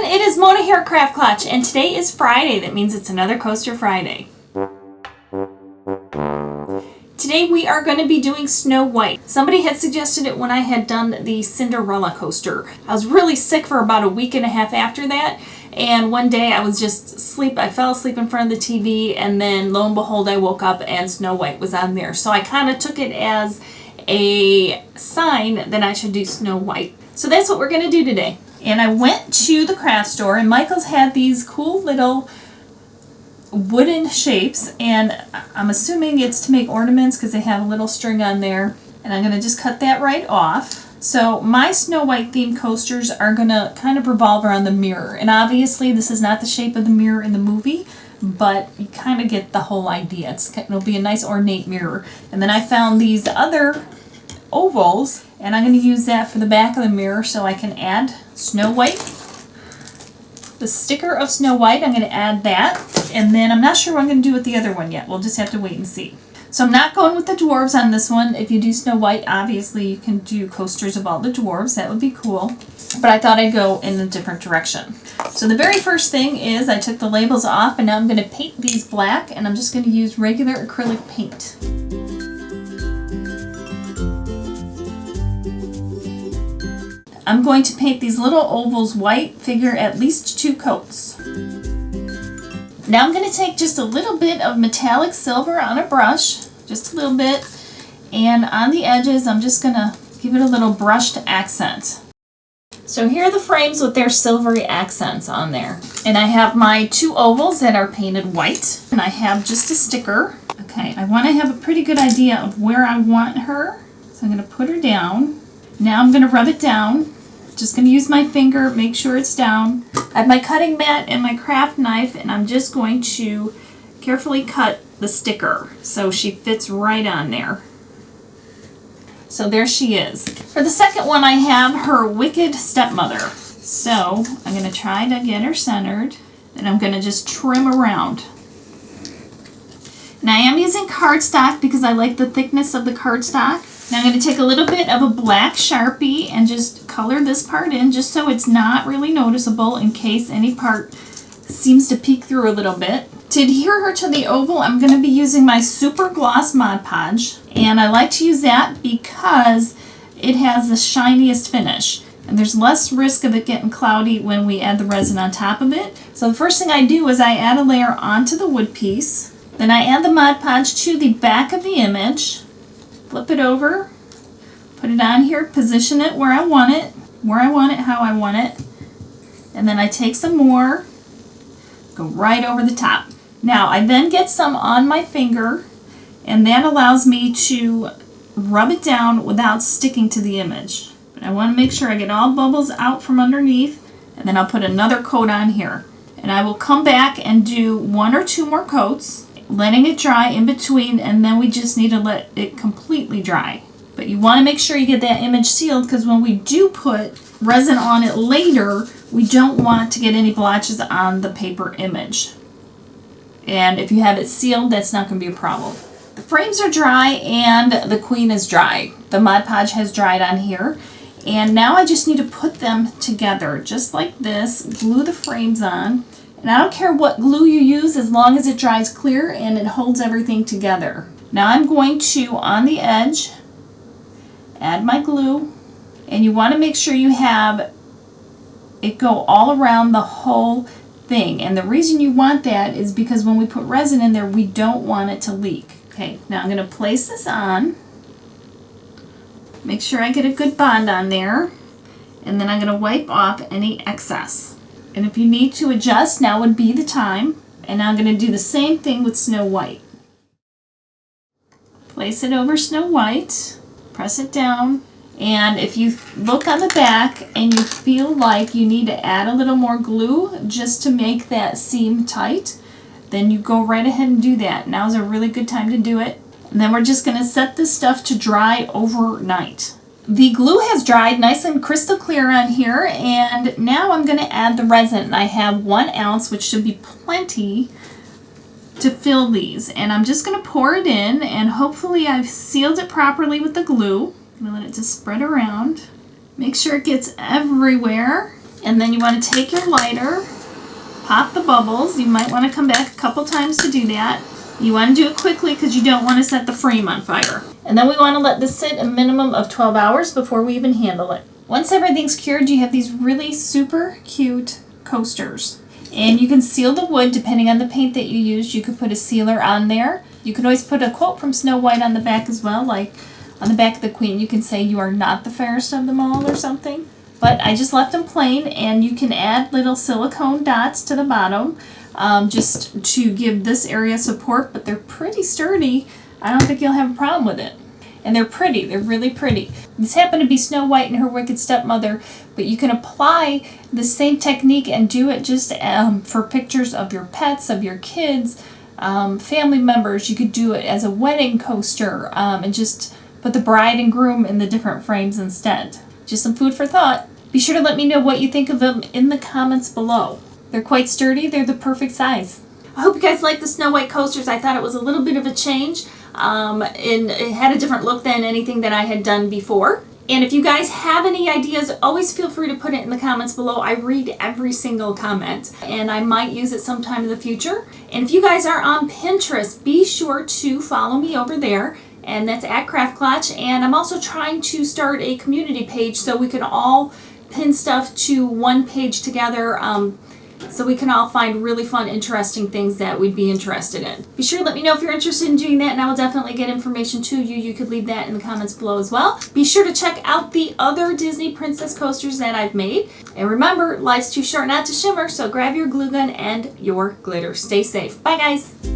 it is Mona here at Craft Klatch, and today is Friday. That means it's another Coaster Friday. Today we are going to be doing Snow White. Somebody had suggested it when I had done the Cinderella coaster. I was really sick for about a week and a half after that, and one day I was just asleep. I fell asleep in front of the TV, and then lo and behold I woke up and Snow White was on there. So I kind of took it as a sign that I should do Snow White. So that's what we're going to do today. And I went to the craft store, and Michael's had these cool little wooden shapes, and I'm assuming it's to make ornaments because they have a little string on there, and I'm going to just cut that right off. So my Snow White themed coasters are going to kind of revolve around the mirror, and obviously this is not the shape of the mirror in the movie, but you kind of get the whole idea. It'll be a nice ornate mirror. And then I found these other ovals, and I'm going to use that for the back of the mirror so I can add Snow White. The sticker of Snow White, I'm going to add that, and then I'm not sure what I'm going to do with the other one yet. We'll just have to wait and see. So I'm not going with the dwarves on this one. If you do Snow White, obviously you can do coasters of all the dwarves. That would be cool. But I thought I'd go in a different direction. So the very first thing is I took the labels off, and now I'm going to paint these black, and I'm just going to use regular acrylic paint. I'm going to paint these little ovals white, figure at least 2 coats. Now I'm going to take just a little bit of metallic silver on a brush, just a little bit, and on the edges I'm just going to give it a little brushed accent. So here are the frames with their silvery accents on there. And I have my 2 ovals that are painted white, and I have just a sticker. Okay, I want to have a pretty good idea of where I want her, so I'm going to put her down. Now I'm going to rub it down. Just going to use my finger, make sure it's down. I have my cutting mat and my craft knife, and I'm just going to carefully cut the sticker so she fits right on there. So there she is. For the second one, I have her wicked stepmother. So I'm going to try to get her centered, and I'm going to just trim around. And I am using cardstock because I like the thickness of the cardstock. Now I'm going to take a little bit of a black Sharpie and just color this part in just so it's not really noticeable in case any part seems to peek through a little bit. To adhere her to the oval, I'm going to be using my Super Gloss Mod Podge, and I like to use that because it has the shiniest finish, and there's less risk of it getting cloudy when we add the resin on top of it. So the first thing I do is I add a layer onto the wood piece, then I add the Mod Podge to the back of the image. Flip it over, put it on here, position it where I want it, how I want it, and then I take some more, go right over the top. Now I then get some on my finger, and that allows me to rub it down without sticking to the image. But I want to make sure I get all bubbles out from underneath, and then I'll put another coat on here. And I will come back and do 1 or 2 more coats, letting it dry in between, and then we just need to let it completely dry. But you want to make sure you get that image sealed, because when we do put resin on it later, we don't want to get any blotches on the paper image. And if you have it sealed, that's not going to be a problem. The frames are dry and the queen is dry. The Mod Podge has dried on here. And now I just need to put them together just like this, glue the frames on. And I don't care what glue you use as long as it dries clear and it holds everything together. Now I'm going to, on the edge, add my glue. And you want to make sure you have it go all around the whole thing. And the reason you want that is because when we put resin in there, we don't want it to leak. Okay, now I'm going to place this on. Make sure I get a good bond on there. And then I'm going to wipe off any excess. And if you need to adjust, now would be the time. And now I'm going to do the same thing with Snow White. Place it over Snow White, press it down, and if you look on the back and you feel like you need to add a little more glue just to make that seam tight, then you go right ahead and do that. Now's a really good time to do it. And then we're just going to set this stuff to dry overnight. The glue has dried nice and crystal clear on here, and now I'm going to add the resin. I have 1 ounce, which should be plenty to fill these. And I'm just going to pour it in, and hopefully I've sealed it properly with the glue. I'm going to let it just spread around. Make sure it gets everywhere. And then you want to take your lighter, pop the bubbles. You might want to come back a couple times to do that. You want to do it quickly because you don't want to set the frame on fire. And then we want to let this sit a minimum of 12 hours before we even handle it. Once everything's cured, you have these really super cute coasters. And you can seal the wood depending on the paint that you used. You could put a sealer on there. You could always put a quote from Snow White on the back as well, like on the back of the Queen. You can say you are not the fairest of them all or something. But I just left them plain, and you can add little silicone dots to the bottom just to give this area support, but they're pretty sturdy. I don't think you'll have a problem with it. And they're pretty. They're really pretty. This happened to be Snow White and her wicked stepmother, but you can apply the same technique and do it just for pictures of your pets, of your kids, family members. You could do it as a wedding coaster and just put the bride and groom in the different frames instead. Just some food for thought. Be sure to let me know what you think of them in the comments below. They're quite sturdy. They're the perfect size. I hope you guys like the Snow White coasters. I thought it was a little bit of a change. And it had a different look than anything that I had done before. And if you guys have any ideas, always feel free to put it in the comments below. I read every single comment, and I might use it sometime in the future. And if you guys are on Pinterest, be sure to follow me over there. And that's at Klatch. And I'm also trying to start a community page so we can all pin stuff to one page together, so we can all find really fun, interesting things that we'd be interested in. Be sure to let me know if you're interested in doing that, and I will definitely get information to you. You could leave that in the comments below as well. Be sure to check out the other Disney Princess coasters that I've made. And remember, life's too short not to shimmer, so grab your glue gun and your glitter. Stay safe. Bye, guys.